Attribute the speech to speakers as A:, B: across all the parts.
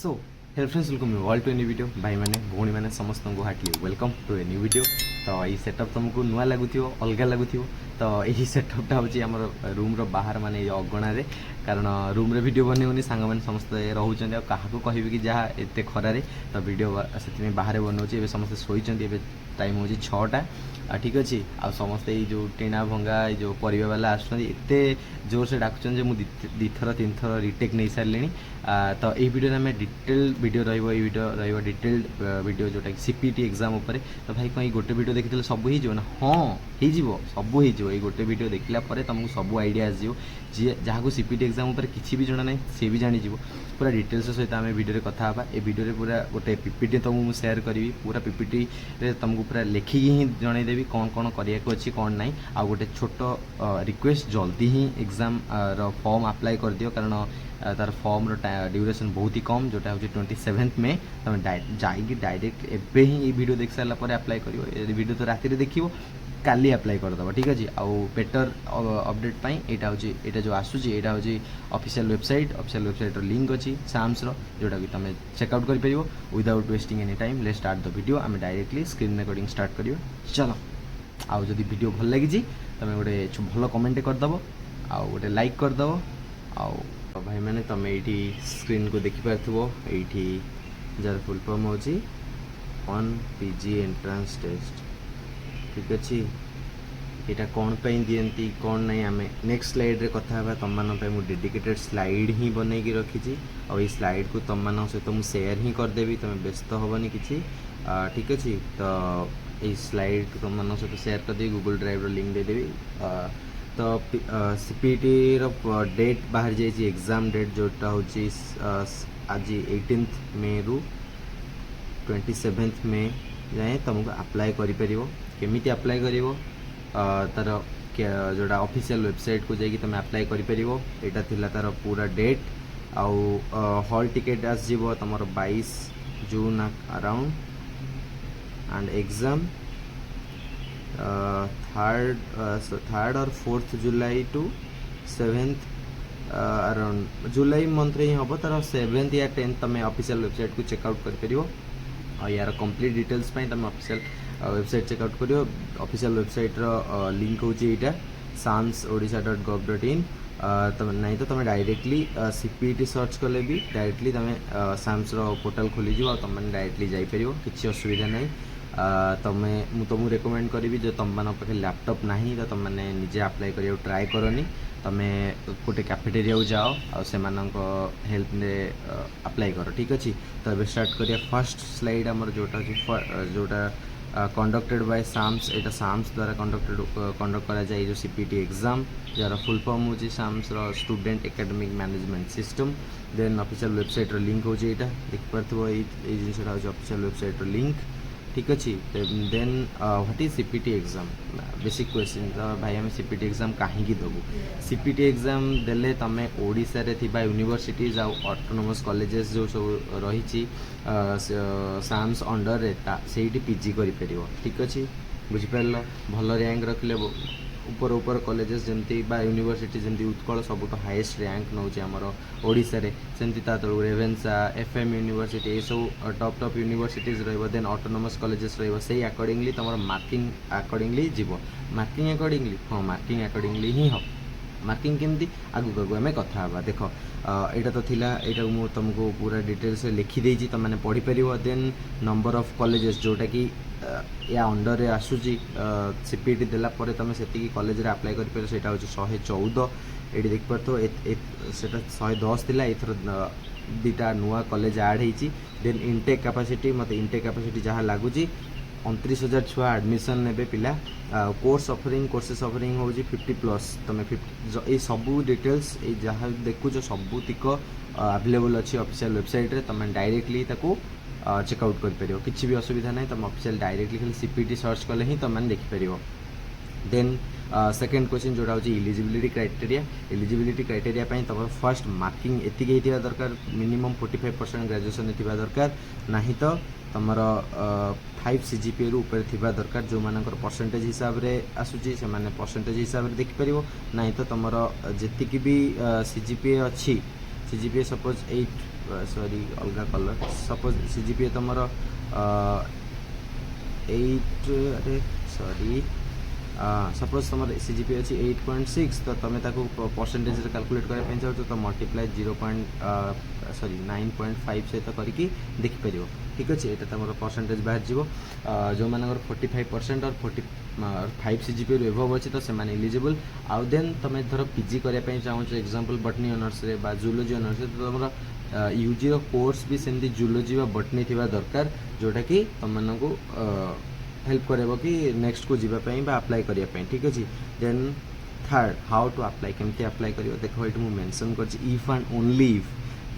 A: So hello friends welcome all to a new video भाई मैंने भौणी मैंने समस्त को heartly welcome to a new video. तो ये सेटअप तुमको नुआ लगुथिबो अलगा लगुथिबो। तो यही सेटअपटा होची हमर रूम रो बाहर माने अगणा रे, कारण रूम रे वीडियो बनेउनी सांग माने समस्त रहउचंदी आ काहाको कहबे कि जहा एते खरा रे। तो वीडियो सेति बाहर बनउची एबे समस्त सोइचंदी। एबे टाइम होची 6टा ठीक अच्छे। आ समस्ते जो टेना भंगा जो परिवा वाला आसुँच एत जोर से डाकुन जे मुझे दिथर तीन थर रिटेक नहीं सारे। तो ये वीडियो में डिटेल वीडियो रो डिटेल्ड वीडियो जोटा सीपीटी एग्जाम उपर। तो भाई कहीं गोटे वीडियो देखी सब हो ना? हाँ हो सब हो। गोटे वीडियो देखला तुमको सब आइडिया आसो जी जहाँ सीपीटी एग्जाम उपर किसी भी जना ना सी भी जानी पूरा डिटेल्स सहित आम वीडियो कथा हाँ। ए वीडियो पूरा गोटे पीपीटी तुमको सेयार करी पूरा पीपीटी तुमको पूरा लिखिकी ही जनईदेवी कौन कौन करने अच्छी कौन ना। आ गोटे छोट रिक्वेस्ट जल्दी ही एग्जाम फॉर्म अप्लाई कर दियो, कारण तार फॉर्म ड्यूरेशन बहुत ही कम जोटा हूँ 27 में। तुम जाइए डायरेक्ट एवं ही ये वीडियो देख सारापर अप्लाई कर वीडियो तो राति देखो काली अप्लाई करदेव ठीक अच्छे। आउ बेटर अपडेट पाई यहाँ जो आसूसी यहाँ हूँ ऑफिशियल वेबसाइट लिंक अच्छी साम्स जोटा कि तुम चेकआउट कर without wasting any time. Let's start the video. आम डायरेक्टली स्क्रीन रिकॉर्डिंग स्टार्ट करियो। चलो आउ जदि वीडियो भल लगी तुम गोटे भल कमेंट करदेव आउ गोटे लाइक करदेव। आउ भाई मैंने तुम ये स्क्रीन को देखिपार ये जार फुल फॉर्म हो ऑन पीजी एंट्रांस टेस्ट ठीक अच्छे। यहाँ कौन पे दियंती कौन नहीं आम नेक्स्ट स्लाइड रे कथा है। तुम मानी मुझे डेडिकेटेड स्लाइड ही बनई रखी और ये स्लाइड को तुम मान सहित मुझे सेयार ही करदेवी, तुम व्यस्त हेनी कि ठीक अच्छे। तो ये स्लाइड तुम मान सहित सेयार करदेवी गूगल ड्राइव लिंक देदेवी। तो सीपीटी डेट बाहर जाइए एग्जाम डेट जोटा हूँ आज 18 मे रु 27 मे जाए तुमको अप्लाई कर केमी अप्लाई कर तार जोड़ा ऑफिशियल वेबसाइट को जाकि तुम अप्लाई कर तार पूरा डेट आउ हॉल टिकेट आसो तुम 22 जून अराउंड एंड एग्जाम 3rd और 4th जुलाई टू 7th अराउंड जुलाई मंथ रे ही हम तार 7th या 10th तुम ऑफिशियल वेबसाइट को चेकआउट कर यार कंप्लीट डिटेल्स तुम ऑफिशियल वेबसाइट चेकआउट कर। ऑफिशियल वेबसाइट लिंक हूँ यहाँ samsodisha.gov.in। तुम नहीं तो तुम डायरेक्टली सीपीटी सर्च कले भी डायरेक्टली तुम साम्स पोर्टाल खोलीज और तुम डायरेक्टली जापर किसी असुविधा ना। तुम तुमको रेकमेंड करी जो तुम मान पाखे लैपटॉप ना तो तुम मैंने निजे अप्लाई कर ट्राए करनी। तुम गोटे कैफेटेरिया जाओ और से हेल्प ने अप्लाई कर ठीक अच्छे। तो ये स्टार्ट करिया फर्स्ट स्लाइड आमर जोटा कंडक्टेड बाय साम्स। यहाँ साम्स द्वारा कंडक्ट करा जाए जो सीपीटी एग्जाम जार फुल फॉर्म हूँ SAMS student academic management system. Then official website link हूँ यहाँ देखिपार ये जिनसा हूँ ऑफिशियल वेबसाइट लिंक ठीक अच्छे। Then what is CPT exam basic question. तो भाई आम सीपीटी एग्जाम कहीं दबू सीपीटी एग्जाम देले तुम ओडिशा रे थिबा यूनिवर्सिटीज आ ऑटोनोमस कॉलेजेस जो सब रही साम्स अंडर रे से पीजी कर ठीक अच्छे। बुझिपार भल रैंक रखले ऊपर ऊपर कॉलेजेस जमती यूनिवर्सिटी जमती उत्कल सब तो हाईएस्ट रैंक नौ आमर ओडिशा रे सेमती ता तलू रेवेन्सा एफएम यूनिवर्सिटी ये सब top universities then autonomous colleges से अकॉर्डिंगली तुम मार्किंग अकॉर्डिंगली जीव मार्किंग अकॉर्डिंगली हाँ मार्किंग अकॉर्डिंगली ही हम मार्किंग केमती आगू आगू आम कथा हाँ। देख यहाँ तो थिला यहाँ मुझे तुमको पूरा डिटेल्स लिखिदे तुम मैंने पढ़ी पार। देन नंबर ऑफ कॉलेजेस जोटा कि या अंडर आसूची सीपीटी देला परे तुम से कॉलेज अप्लाई कर सेटा हूँ 114 ये देखिपार। तो सेटा 110 थिला एथर दुटा नुआ कॉलेज ऐड होती। देन इनटेक कैपेसिटी मत इनटेक कैपेसिटी जहाँ लगुच 29,000 छुआ एडमिशन ने पिला। कोर्सेस ऑफरिंग हूँ 50+ तुम 50 ये सबू डिटेल्स जहाँ देखुच सबूतिक अवेलेबल अच्छी ऑफिशियल वेबसाइट रे तुम डायरेक्टली चेकआउट कर किसी भी असुविधा ना। तुम ऑफिशियल डायरेक्टली खाली सीपीटी सर्च कले ही तुम देखिपर। देन सेकेंड क्वेश्चन जोड़ा हूँ इलिजिबिलिटी क्राइटेरिया तुम फर्स्ट मार्किंग एतिक दरकार मिनिमम 45% ग्रेजुएशन थी दरकार ना तो तुम 5 CGPA ऊपर थी दरकार। जो मानकर परसेंटेज हिसाब से आसूची से परसेंटेज हिसाब से देखिपर ना तो तुम जी भी CGPA अच्छी CGPA सपोज 8 सॉरी अलग कलर सपोज सीजीपीए तुम 8 अरे सॉरी सपोज तुम सीजीपीए अच्छी 8.6 तो तुम परसेंटेज कैलकुलेट करने चाहो तो मल्टीप्लाई 9.5 सहित करके देखिपर ठीक अच्छे यहाँ तुम परसेंटेज बाहर जीव जो मान 45% और 45 सीजीपीए एभव अच्छे तो से एलिजिबल आउ देन तुम धर पीजी करने चाहो एग्जांपल बटनी ऑनर्स रे बा जूलॉजी ऑनर्स रे तो तुम यूजी कोर्स भी सेमती जूलॉजी व बटनी थी दरकार जोटा कि तुम को हेल्प करेबो कि नेक्स्ट को जीवाई अप्लाई करने ठीक अच्छे then third how to apply केमती अप्लाई कर देखो ये मुझे मेंशन कर इफ एंड ओनली इफ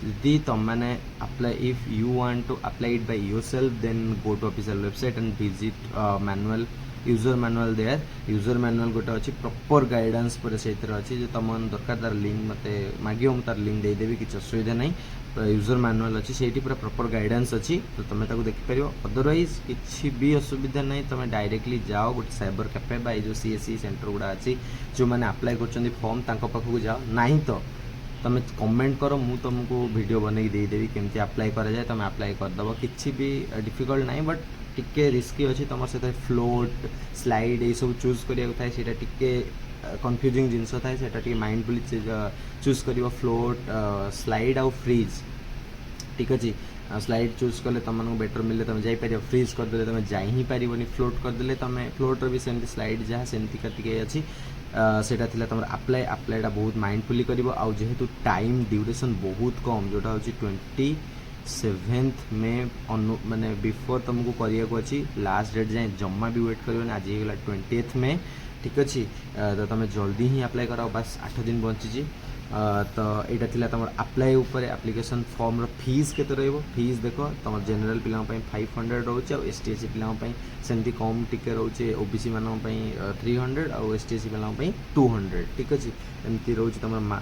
A: यदि तुम मैंने apply if you want to apply it by yourself then go to official website and visit manual user manual there user manual गोटे अच्छी प्रॉपर गाइडेंस पर से अच्छी जो तुम दरकार तार लिंक मत मांग मुझे तार लिंक देदेवी किसी असुविधा नहीं यूजर मैनुअल अच्छी से पूरा प्रॉपर गाइडेंस अच्छी तो तुम देखिपर अदरवाइज किसी भी असुविधा नहीं तुम डायरेक्टली जाओ गोटे साइबर कैफे बा जो सीएससी सेंटर गुड़ा अच्छी जो मैंने अप्लाई कर फॉर्म पाखक जाओ नहीं तो तुम कमेंट करो मु तुमको वीडियो बन देदेवी केमती अप्लाई कराए तुम अप्लाई करदेव कि भी डिफिकल्ट नहीं बट टिके रिस्की अच्छी तुम से फ्लोट स्लाइड ये सब चूज करा टे कन्फ्यूजिंग जिनस थाए माइंडफुली चूज कर फ्लोट स्लाइड आउ फ्रीज ठीक अच्छे स्लाइड चूज कले तुमको बेटर मिले तुम जापर फ्रीज करदे तुम जा ही पारनी फ्लोट करदे तुम फ्लोटर भी सेमती स्लाइड जहाँ सेमती कटिके अच्छी सेटा थिला तुम अप्लाईटा बहुत माइंडफुली कर जेहेतु टाइम ड्यूरेशन बहुत कम जोटा हूँ 27 मे माने बिफोर तुमको करने अच्छी लास्ट डेट जाए जमा भी वेट कर आज होगा 20 मे ठीक अच्छे तो तुम जल्दी ही अप्लाई कराओ बस 8 दिन बची तो यहाँ थिला तुम अप्लाई उपर एप्लिकेशन फॉर्म रो फीस केते रहइबो फीस देखो तुम जनरल पिलाओं पई 500 रोचे और एसटीएससी पिलाओं पई सेमती कम टिके रोचे ओबीसी मानों पई 300 और एसटीएससी पिलाओं पई 200 ठीक अच्छे एमती रोचे तुम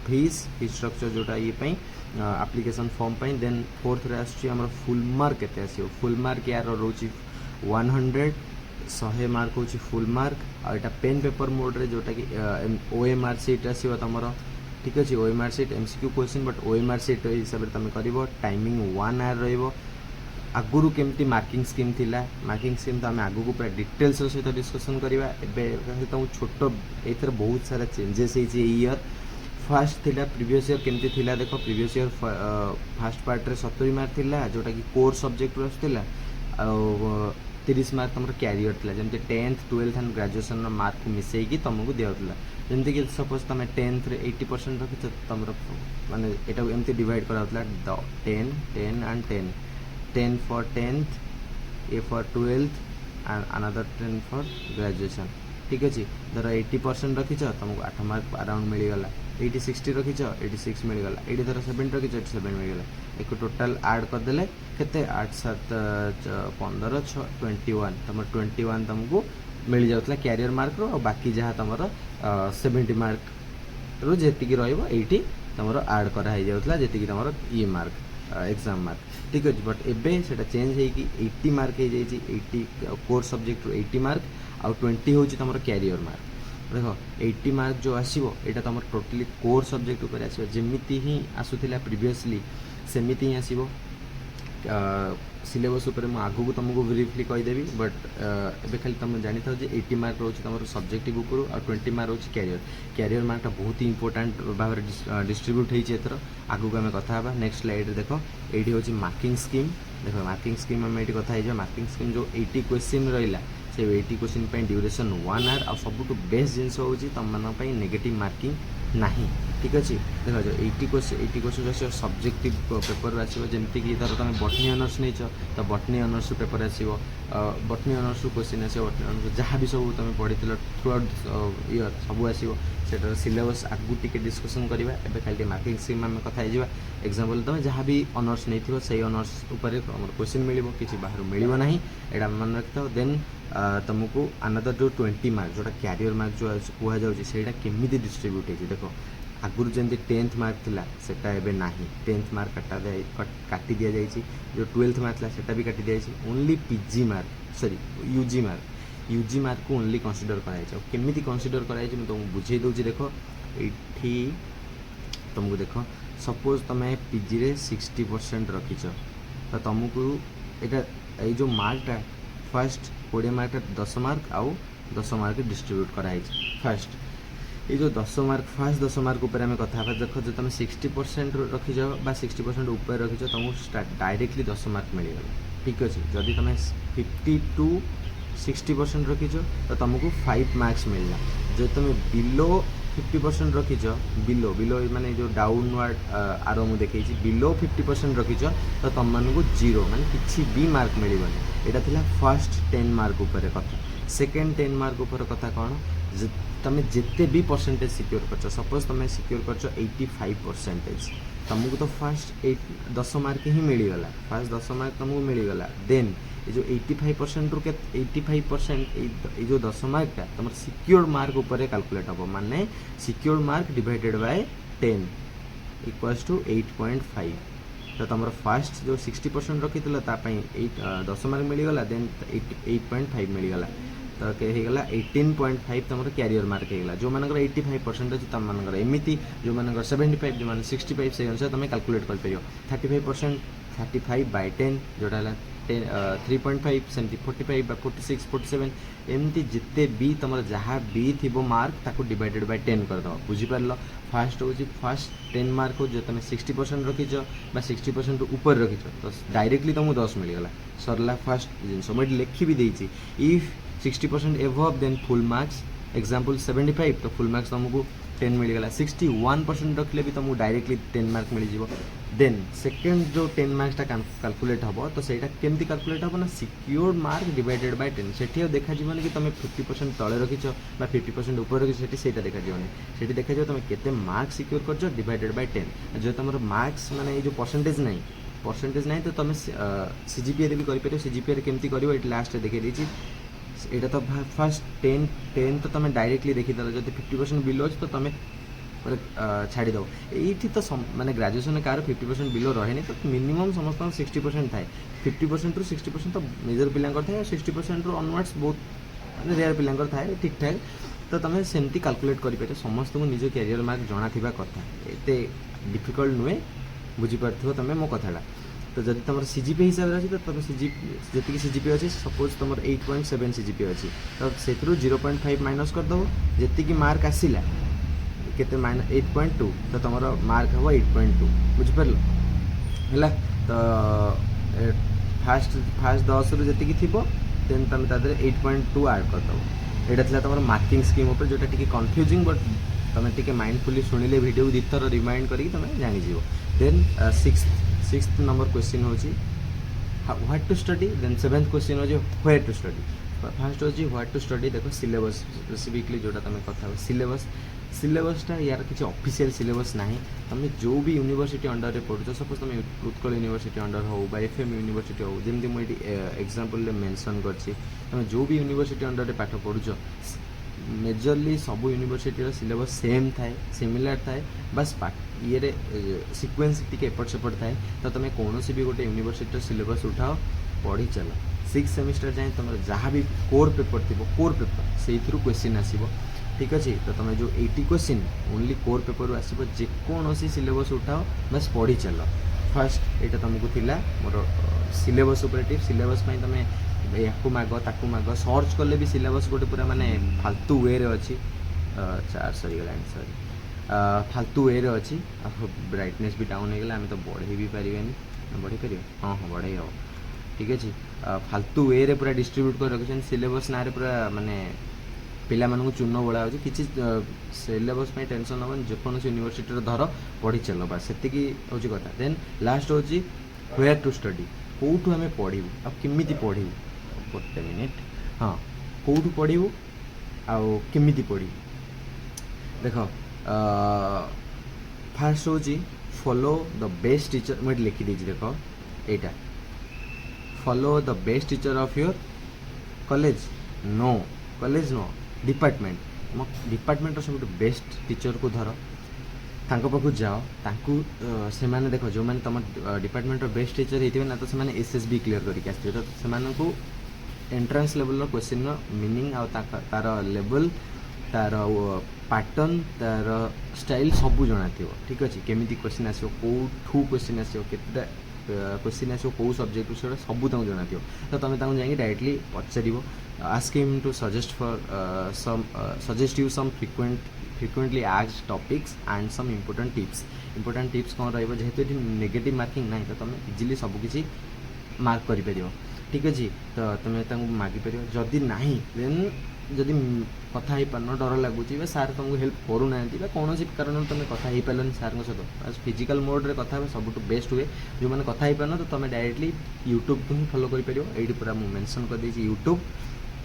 A: फीस स्ट्रक्चर जोटा ये पई एप्लिकेशन फॉर्म पई देन फोर्थ रे आछी हमर फुल मार्क केते आसीबो फुल मार्क यार रोचे 100 मार्क होची फुल मार्क और यहाँ पेन पेपर मोड रे जोटा कि ओएमआर सीट आसीबो तुमरो ठीक अच्छे OMR sheet MCQ question but OMR sheet हिसाब से तुम कर टाइमिंग 1 आवर रहिबो आगुरु केमती मार्किंग स्कीम थिला मार्किंग स्कीम तो आम आगु को पूरा डिटेल्स सहित डिस्कसन करवा एवं छोट एथर बहुत सारा चेंजेस होती ईयर फास्ट थिला प्रीवियस ईयर केमती थिला देखो प्रीवियस ईयर फास्ट पार्ट रे 70 मार्क थिला जोटा कि कोर सब्जेक्ट आसला 30 मार्क तुम क्यारियर था जमी 10th 12th and graduation mark को मिसेकी तुमको दिखाला जमती कि सपोज तुम 10th रे 80% रखी तुम माने एटा एमती डिवाइड कराउतला 10 10 and 10 for 10th A for 12th and another 10 for graduation ठीक अच्छे धर 80% रखी तुमको 8 मार्क अराउंड मिलगला 60 रखी 86 मिलगला ये धर 70 रखी 87 मिलगला एक टोटाल ऐड करदे केते 8 7 15 6 21 तुम 21 तुमको मिल जाता क्यारियर मार्क रो और बाकी जहाँ तुम 70 मार्क रो जी रही तुम ऐड कराई जाता जी तुम ये मार्क एग्जाम मार्क ठीक अच्छे बट एबे से चेंज होगी 80 मार्क हो जाए 80 कोर सब्जेक्ट रो 80 मार्क आउ 20 हूँ तुम क्यारियर मार्क देखो 80 मार्क जो आसो यहाँ तुम टोटली कोर सब्जेक्ट उपर आसो जमीती ही आसूला प्रीवियसली सेमिति ही आसो सिलेबस उपर आगू को तुमको ब्रीफली कहीदेवी बट एबे खाली तुम जानी था 80 मार्क रोचे तुम सब्जेक्टिव ऊपर और 20 मार्क रोचे क्यारियर मार्कटा बहुत ही इंपोर्टाट भाव डिस्ट्रीब्यूट होती एथर आगू आम कथा नेक्स्ट स्लाइड देखो ये हूँ मार्किंग स्कीम देखो मार्किंग स्कीम आम ये कथा मार्किंग स्कीम जो 80 क्वेश्चन रहा से 80 क्वेश्चन ड्यूरेशन 1 आवर आ सब बेस्ट जिनस हूँ तुम मानी नेगेटिव मार्किंग नहीं ठीक अच्छे देख जो 80 क्वेश्चन आसो सब्जेक्टिव पेपर आसो जमीक धर तुम बटनी ऑनर्स नहीं तो बटनी ऑनर्स पेपर आसो बटनी ऑनर्स क्वेश्चन आसो बटनी ऑनर्स जहाँ भी सब तुम पढ़ी थ्रू आउट ईयर सब आसो सेटार सिलेबस आगू टिके डिस्कसन करवा एबे खाली मार्किंग स्कीम आम कथा एग्जांपल तुम जहाँ भी ऑनर्स नहीं थो से ऑनर्स उपर क्वेश्चन मिल कि बाहर मिल ना यहाँ मन रखी देन तुमको अनदर जो 20 मार्क जोटा क्यारियर मार्क जो कहना केमी डिस्ट्रीब्यूट हो देखो आगुरी जमी 10th मार्क थिला सेटा एबे नाही 10th मार्क काटी दि जाइए जो 12th मार्क था सेटा भी काटी दि जाइए only PG mark sorry UG mark को ओनली कंसीडर कराई कनसीडर कराई तुमको बुझे दूसरी देखो ये तुमको देख सपोज तुम्हें पीजी रे 60% रखीच तो तुमको ये जो मार्कटा फर्स्ट 20 मार्क 10 मार्क आउ 10 मार्क डिस्ट्रीब्यूट कराई फर्स्ट ये जो 10 मार्क फर्स्ट 10 मार्क उपर आम कथा देख जो तुम 60% रखीच 60% ऊपर रखीच तुमको डायरेक्टली 10 मार्क मिलगला ठीक अच्छे जदि तुम 50 to 60% रखीच तो तुमको 5 मार्क्स मिलला जो तुम बिलो 50% रखीच बिलो बिलो माने जो डाउनवर्ड आरो मु देखी बिलो 50% रखीच तो तुम मानक 0 माने किसी भी मार्क मिलबनी एटा थिला फर्स्ट 10 मार्क ऊपर कथा सेकेंड 10 मार्क ऊपर कथा कौन तुम जिते भी परसेंटेज सिक्योर कर सपोज तुम सिक्योर कर 85% तुमको तो फर्स्ट 10 मार्क ही मिलगला फर्स्ट 10 मार्क तुमको मिलगला देन ये जो 85% रू 85% ये जो 10 मार्क टा तुम सिक्योर्ड मार्क ऊपर कैलकुलेट हम माने secured mark divided by 10 equals to 8.5 तो तुम फर्स्ट जो 60% रखी 10 मार्क मिलगला देन 8.5 मिलगला तो होगा 18.5 तुम क्यारियर मार्क होगा जो मान 85% अच्छे तुम मान एमती जो मान 75 जो मान 65 से अनुसार तुम कैलकुलेट कर 35% 35/10 जोटा 3.5 सेमती 45 46 47 एमती जिते भी तुम जहाँ भी थी मार्क ताको डिवाइडेड बाय 10 करदे बुझीपार फास्ट हूँ फास्ट 10 मार्क हो जो तुम 60% रखीच 60% ऊपर रखीच तो डायरेक्टली तुमको 10 मिलगला सरला फास्ट जिन मुझे लिखी भी देती इफ 60% एभव देन फुल मार्क्स एग्जाम्पल 75 तो फुल मार्क्स तुमको 10 मिलगला 61% रखले भी तुमको डायरेक्टली 10 मार्क मिल जाव देन सेकेंड जो 10 मार्क्सटा कैलकुलेट हम तो सहीटा केमती कैलकुलेट हम ना सिक्योर्ड मार्क डिवाइडेड बाय 10 से देखा कि तुम 50% तले रखीच 50% ऊपर रखीच से देखा तुम केते मार्क्स सिक्योर कर डिवाइडेड बाय 10 जो तुम मार्क्स माने ये जो परसेंटेज नहीं तो तुम सीजीपीए भी कर सीजीपीए केमती कर लास्ट देखिए देती एटा तो फर्स्ट 10 तो तुम डायरेक्टली देखीदेल जो 50% बिलो अच्छे तो तुम छाड़ी दो ये तो माने ग्रेजुएशन कार 50% बिलो रहे तो मिनिमम समस्त 60% थाए 50% रू 60% तो मेजर पिला थाए 60% रू ऑनवर्ड्स बहुत रेयर पिला थाए ठीक ठाक तो तुम सेमती कैलकुलेट कर समस्त को निज कैरियर मार्क जना थिबा कथा एते डिफिकल्ट नुहे बुझीपार तुम मो कथाटा तो जब तुम सीजीपी हिसाब से अच्छी तो तुम जी सीजीपी अच्छी सपोज तुम 8.7 सीजीपी अच्छी तो से 0.5 माइनस करदे जी मार्क आसला केते माइनस 8.2 तो तुम मार्क हम 8.2 बुझिपार है तो फास्ट 10 रु जी थी देन तुम तादे 8.2 ऐड करदे यहाँ तुम मार्किंग स्कीम उपर जोटा टी कन्फ्यूजिंग बट तुम टी माइंडफुली शुणिले वीडियो दी थर रिमाइंड करके तुम जानीज देन सिक्स्थ नंबर क्वेश्चन हूँ what to study then seventh question हूँ व्हेयर टू स्टडी फास्ट हूँ व्हाट टू स्टडी देख सिलेबस स्पेसिफिकली जोटा तुम कथा सिलेबसटा यार किसी ऑफिशियल सिलेबस ना तुम जो भी यूनिवर्सिटी अंडर रे पढ़ुछ सपोज तुम उत्कल यूनिवर्सिटी अंडर हो एफएम यूनिवर्सिटी हो जमी मुझे एग्जांपल मेंशन करछि तुम जो भी यूनिवर्सिटी अंडर रे पाठ पढ़ुछ मेजरली सब यूनिवर्सिटी सिलेबस सेम थाए सिमिलर थाए बस ये सिक्वेन्स टी एपट सेपट थाए तो तुम कौन भी गोटे यूनिवर्सिटी सिलेबस उठाओ पढ़ी चल 6 सेमिस्टर जाए तुम जहाँ भी कोर पेपर थी कोर पेपर से क्वेश्चन आसो ठीक अच्छे तो तुम जो 80 क्वेश्चन ओनली कोर पेपर आसो जेकोसी सिलेबस उठाओ बस पढ़ी चल फर्स्ट यहाँ तुमको थिला मोर सिलेबस टिप सिलेबस तुम या माग सर्च कले भी सिलेबस गोटे पूरा माने फालतू वे अच्छी चार सरीगला सरी फालतू वे अच्छी ब्राइटनेस भी डाउन हो गला आम तो बढ़े भी पारे बढ़े पार हाँ हाँ बढ़े हम ठीक अच्छे फालतू वे पूरा डिस्ट्रीब्यूट कर रखिए सिलेबस ना पूरा माने पिला मानू चून बड़ा हो कि सिलेबस टेंशन हम जेकोसी यूनिवर्सिटी धर पढ़ी चल बस से हूँ कथा देन लास्ट हूँ व्हेयर टू स्टडी कौटू आम पढ़ू आमि पढ़ू गोटे मिनिट हाँ कौटू पढ़ू आमि पढ़ू देख फास्ट हूँ फॉलो द बेस्ट टीचर मुझे लिखिदी देख यहाँ follow the best teacher of your college no department सब बेस्ट टीचर को धर पाखु जाओ से माने देख जो मैंने तुम डिपार्टमेंट बेस्ट टीचर होते ना तो से एसएसबी क्लियर करके आसते तो से एंट्रांस लेवल क्वेश्चन मीनिंग तार लेवल तार पैटर्न तार स्टाइल सबू जना थो ठीक अच्छे केमी क्वेश्चन आसो कौठू क्वेश्चन आसो केतटा क्वेश्चन आसो कौ सब्जेक्ट से सब जना थो तो तुम जाकि डायरेक्टली पचार ask him to suggest for suggest you some frequently asked topics and some important tips कौन रेहेतु ये नेगेटिव मार्किंग ना तो तुम इजिली सबकि मार्क कर ठीक अच्छे तो तुम्हें मागिपर जदि ना देन जदि कथा हो पारन डर लगुच सार तुमको हेल्प करूना कौन कारण तुम कथा हो पार्न सार सहित फिजिकल मोड्रे कथा सब बेस्ट हुए जो मैंने कथा हो पारन तो तुम डायरेक्टली यूट्यूब को ही फॉलो कर ये पूरा मुझे मेंशन कर देछि यूट्यूब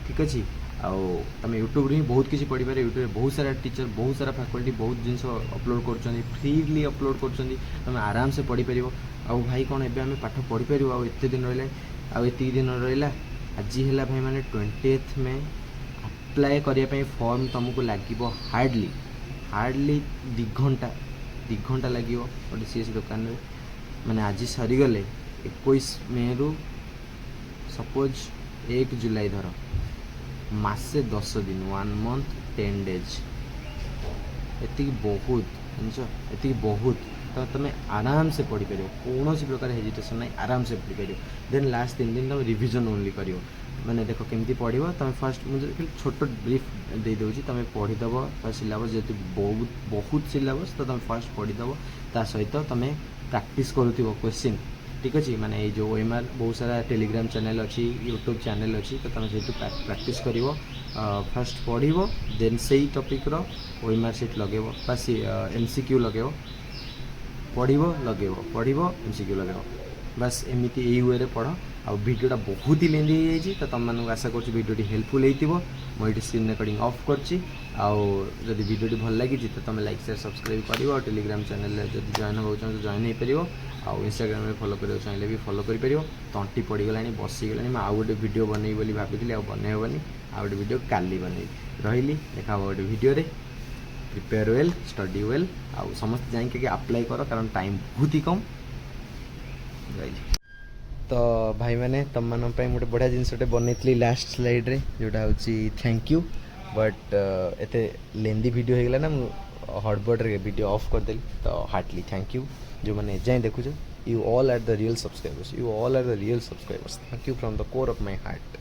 A: ठीक अच्छे आउ तुम यूट्यूब ही बहुत किसी पढ़ी पारे यूट्यूब बहुत सारा टीचर बहुत सारा फैकल्टी बहुत जिनस अपलोड कर फ्रीली अपलोड कर तुम आराम से पढ़ी पार आउ भाई कौन एवं आम पाठ पढ़ी पार आते दिन रहा आउ ये दिन रहा आज है भाई मैंने 20th में अप्लाई करने फॉर्म तुमको लगे हार्डली 2 घंटा लगे गोटे सीएस दुकान में मैंने आज सरीगले 21 मे रु सपोज 1 जुलाई धर मासे 10 दिन 1 month 10 days ये बहुत जानच ये बहुत तो तुम आराम से पढ़ी पार कौन प्रकार हेजिटेसन ना आराम से पढ़ी पार देन लास्ट 3 दिन तुम रिविजन ओनली कर मैंने देख केमती पढ़ तुम फास्ट मुझे छोट ब्रीफ दे दूँ तुम पढ़ीदेव सिलेबस जेहतु बहुत सिलेबस तो तुम फास्ट पढ़ीदेव ता सहित तुम प्रैक्टिस करूँ क्वेश्चन ठीक अच्छे माने ये जो OMR बहुत सारा टेलीग्राम चैनल अच्छी यूट्यूब चैनल अच्छी तो तुम से प्रैक्टिस कर फास्ट पढ़ देन से ही टॉपिक रो OMR सीट लगे बस MCQ लगे पढ़ लगे MCQ लगे बस एमती यही वे पढ़ आ वीडियोटा बहुत ही लेंदी हो तो तुम मानक आशा कर वीडियो हेल्पफुल हो मुझे स्क्रीन रिकॉर्डिंग ऑफ करछि जदि वीडियो भल लगी तो तुम लाइक शेयर सब्सक्राइब कर टेलीग्राम चैनल जब जॉइन हो जॉइन हो पार आउ इंस्टाग्राम में फॉलो करने चाहिए भी फॉलो कर तंटी पड़गला बसीगला मैं आउ गोटे वीडियो बनई बोली भाभी बनई हेनी आउ गोटे वीडियो काली बनई रही देखा गोटे video prepare well study well आउ समस्त जाइए अप्लाई कर कारण टाइम बहुत ही कम तो भाई मैंने तुम मान गोटे बढ़िया जिनसटे बनई लास्ट स्लाइड रे जोटा हूँ थैंक यू बट एते लेंदी वीडियो हो गला ना हड़बड़ रे वीडियो ऑफ करदेली तो हार्टली थैंक यू जो मैंने जाए देखुच you all are the real subscribers thank you from the core of my heart.